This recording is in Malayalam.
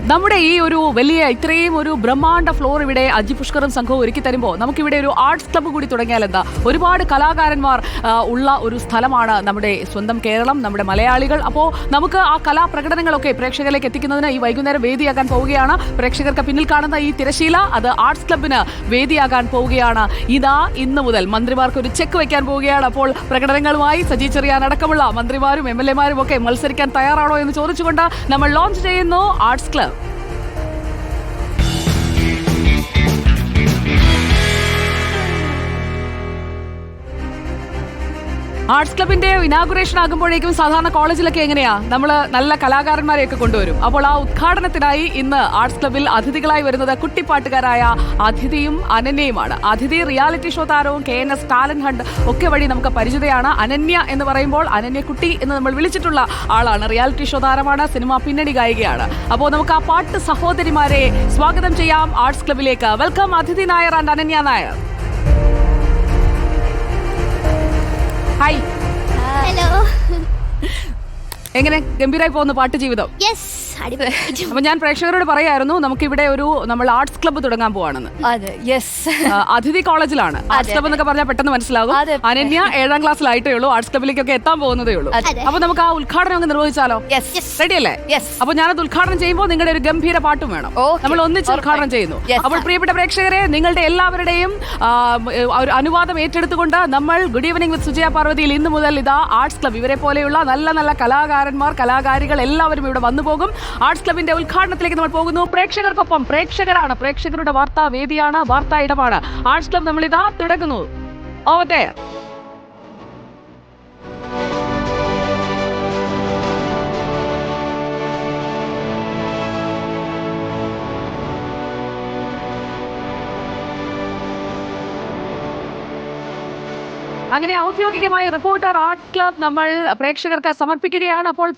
നമ്മുടെ ഈ ഒരു വലിയ ഇത്രയും ഒരു ബ്രഹ്മാണ്ഡ ഫ്ലോർ ഇവിടെ അജി പുഷ്കറും സംഘവും ഒരുക്കി തരുമ്പോൾ നമുക്കിവിടെ ഒരു ആർട്സ് ക്ലബ്ബ് കൂടി തുടങ്ങിയാൽ എന്താ? ഒരുപാട് കലാകാരന്മാർ ഉള്ള ഒരു സ്ഥലമാണ് നമ്മുടെ സ്വന്തം കേരളം, നമ്മുടെ മലയാളികൾ. അപ്പോൾ നമുക്ക് ആ കലാപ്രകടനങ്ങളൊക്കെ പ്രേക്ഷകരിലേക്ക് എത്തിക്കുന്നതിന് ഈ വൈകുന്നേരം വേദിയാകാൻ പോവുകയാണ്. പ്രേക്ഷകർക്ക് പിന്നിൽ കാണുന്ന ഈ തിരശീല അത് ആർട്സ് ക്ലബ്ബിന് വേദിയാകാൻ പോവുകയാണ്. ഇതാ ഇന്ന് മുതൽ മന്ത്രിമാർക്ക് ഒരു ചെക്ക് വയ്ക്കാൻ പോവുകയാണ്. അപ്പോൾ പ്രകടനങ്ങളുമായി സജി ചെറിയാൻ അടക്കമുള്ള മന്ത്രിമാരും MLA മാരും ഒക്കെ മത്സരിക്കാൻ തയ്യാറാണോ എന്ന് ചോദിച്ചുകൊണ്ട് നമ്മൾ ലോഞ്ച് ചെയ്യുന്നു ആർട്സ് ക്ലബ്ബ്. ആർട്സ് ക്ലബിന്റെ ഇനാഗുറേഷൻ ആകുമ്പോഴേക്കും സാധാരണ കോളേജിലൊക്കെ എങ്ങനെയാ നമ്മൾ നല്ല കലാകാരന്മാരെയൊക്കെ കൊണ്ടുവരും. അപ്പോൾ ആ ഉദ്ഘാടനത്തിനായി ഇന്ന് ആർട്സ് ക്ലബിൽ അതിഥികളായി വരുന്നത് കുട്ടിപ്പാട്ടുകാരായ അതിഥിയും അനന്യയുമാണ്. അതിഥി റിയാലിറ്റി ഷോ താരവും KNS ടാലന്റ് ഹണ്ട് ഒക്കെ വഴി നമുക്ക് പരിചിതയാണ്. അനന്യ എന്ന് പറയുമ്പോൾ അനന്യക്കുട്ടി എന്ന് നമ്മൾ വിളിച്ചിട്ടുള്ള ആളാണ്. റിയാലിറ്റി ഷോ താരമാണ്, സിനിമ പിന്നണി ഗായികയാണ്. അപ്പോൾ നമുക്ക് ആ പാട്ട് സഹോദരിമാരെ സ്വാഗതം ചെയ്യാം ആർട്സ് ക്ലബിലേക്ക്. വെൽക്കം അതിഥി Nair and Ananya Nair. Hi. Hello. എങ്ങനെ ഗംഭീരായി പോകുന്നു പാട്ട് ജീവിതം? അപ്പൊ ഞാൻ പ്രേക്ഷകരോട് പറയായിരുന്നു നമുക്കിവിടെ നമ്മൾ ആർട്സ് ക്ലബ്ബ് തുടങ്ങാൻ പോവാണെന്ന്. അതിഥി കോളേജിലാണ് ആർട്സ് ക്ലബ്ബ് എന്നൊക്കെ പറഞ്ഞാൽ പെട്ടെന്ന് മനസ്സിലാകും. അനന്യ 7ാം ക്ലാസ്സിലായിട്ടേ ഉള്ളൂ, ആർട്സ് ക്ലബ്ബിലേക്കൊക്കെ എത്താൻ പോകുന്നതേ ഉള്ളൂ. അപ്പൊ നമുക്ക് ആ ഉദ്ഘാടനം അങ്ങ് നിർവഹിച്ചാലോ? റെഡി അല്ലേ? അപ്പൊ ഞാനത് ഉദ്ഘാടനം ചെയ്യുമ്പോൾ നിങ്ങളുടെ ഒരു ഗംഭീര പാട്ടും വേണം. നമ്മൾ ഒന്നിച്ച് ഉദ്ഘാടനം ചെയ്യുന്നു. അപ്പോൾ പ്രിയപ്പെട്ട പ്രേക്ഷകരെ, നിങ്ങളുടെ എല്ലാവരുടെയും ഒരു അനുവാദം ഏറ്റെടുത്തുകൊണ്ട് നമ്മൾ ഗുഡ് ഈവനിംഗ് വിത്ത് സുജയ പാർവതിയിൽ ഇന്ന് മുതൽ ഇതാ ആർട്സ് ക്ലബ്ബ്, ഇവരെ പോലെയുള്ള നല്ല നല്ല കലാകാരന്മാർ കലാകാരികൾ എല്ലാവരും ഇവിടെ വന്നു പോകും. ആർട്സ് ക്ലബിന്റെ ഉദ്ഘാടനത്തിലേക്ക് നമ്മൾ പോകുന്നു. പ്രേക്ഷകർക്കൊപ്പം പ്രേക്ഷകരാണ്, പ്രേക്ഷകരുടെ വാർത്താ വേദിയാണ്, വാർത്താ ഇടമാണ്. ആർട്സ് ക്ലബ് നമ്മൾ ഇതാ തുടങ്ങുന്നു. Over there. അങ്ങനെ ഔദ്യോഗികമായ റിപ്പോർട്ടർ ആർട്സ് ക്ലബ് നമ്മൾ പ്രേക്ഷകർക്ക് സമർപ്പിക്കുകയാണ്. അപ്പോൾ